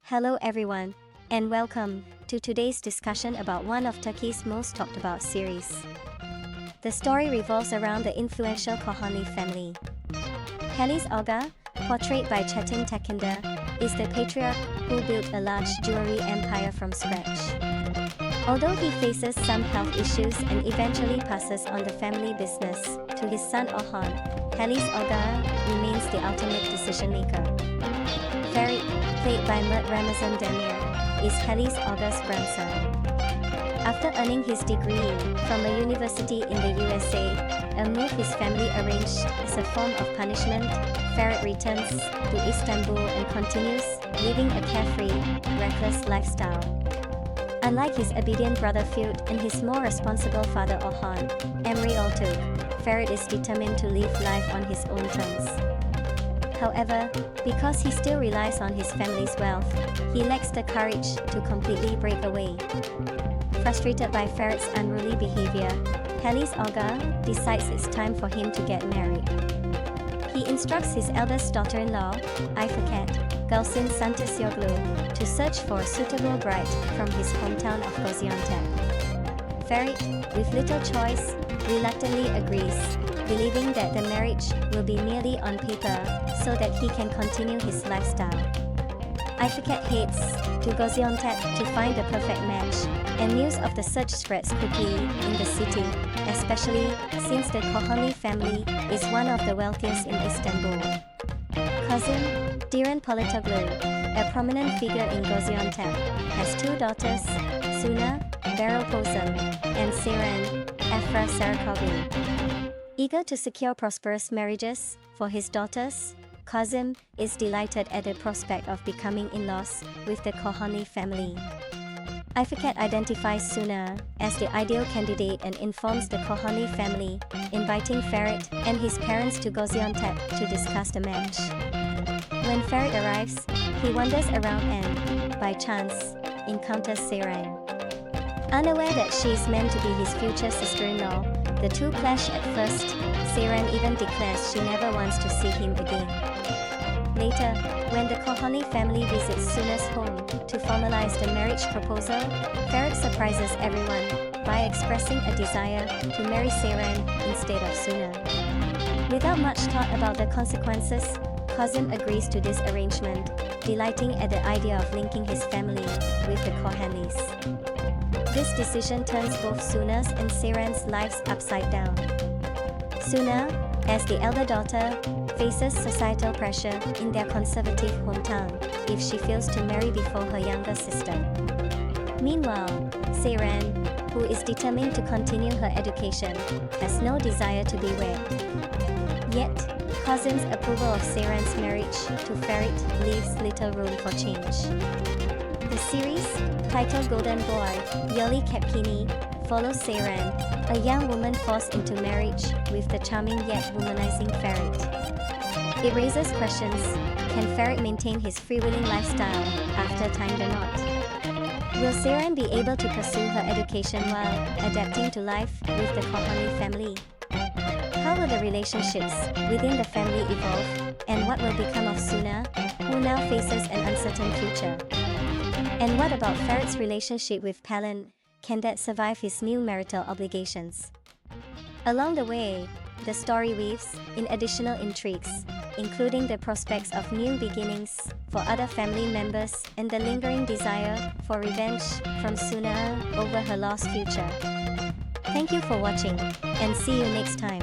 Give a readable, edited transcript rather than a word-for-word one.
Hello everyone, and welcome to today's discussion about one of Turkey's most talked about series. The story revolves around the influential Kohani family. Halis Aga, portrayed by Çetin Tekindar, is the patriarch who built a large jewelry empire from scratch. Although he faces some health issues and eventually passes on the family business to his son Orhan, Halis Aga remains the ultimate decision maker. Ferit, played by Mert Ramazan Demir, is Halis Aga's grandson. After earning his degree from a university in the USA, a move his family arranged as a form of punishment, Ferit returns to Istanbul and continues living a carefree, reckless lifestyle. Unlike his obedient brother Ferit and his more responsible father Orhan, Emre Altug, Ferit is determined to live life on his own terms. However, because he still relies on his family's wealth, he lacks the courage to completely break away. Frustrated by Ferit's unruly behavior, Halis Aga decides it's time for him to get married. He instructs his eldest daughter-in-law, Ifekat Gülsin Santisyoglu, to search for a suitable bride from his hometown of Gaziantep. Ferit, with little choice, reluctantly agrees, believing that the marriage will be merely on paper so that he can continue his lifestyle. Ifekat heads to Gaziantep to find the perfect match, and news of the search spreads quickly in the city, especially since the Kohani family is one of the wealthiest in Istanbul. Cousin, Diren Politoglu, a prominent figure in Gaziantep, has two daughters, Suna, Beropozum, and Seren, Afra Saraçoğlu. Eager to secure prosperous marriages for his daughters, Kazım is delighted at the prospect of becoming in-laws with the Kohani family. Ifekat identifies Suna as the ideal candidate and informs the Kohani family, inviting Ferit and his parents to Gaziantep to discuss the match. When Ferit arrives, he wanders around and, by chance, encounters Seren. Unaware that she is meant to be his future sister-in-law, the two clash at first. Seren even declares she never wants to see him again. Later, when the Kohani family visits Suna's home to formalize the marriage proposal, Ferit surprises everyone by expressing a desire to marry Seren instead of Suna. Without much thought about the consequences, Kazım agrees to this arrangement, delighting at the idea of linking his family with the Kohanis. This decision turns both Suna's and Seren's lives upside down. Suna, as the elder daughter, faces societal pressure in their conservative hometown if she fails to marry before her younger sister. Meanwhile, Seren, who is determined to continue her education, has no desire to be wed. Yet, Kazım's approval of Seren's marriage to Ferit leaves little room for change. The series, titled Golden Boy, Yoli Kepkini, follows Seren, a young woman forced into marriage with the charming yet womanizing Ferit. It raises questions: can Ferit maintain his freewheeling lifestyle after tying the knot? Will Seren be able to pursue her education while adapting to life with the Kohani family? How will the relationships within the family evolve, and what will become of Suna, who now faces an uncertain future? And what about Ferit's relationship with Pelin? Can that survive his new marital obligations? Along the way, the story weaves in additional intrigues, including the prospects of new beginnings for other family members and the lingering desire for revenge from Suna over her lost future. Thank you for watching, and see you next time.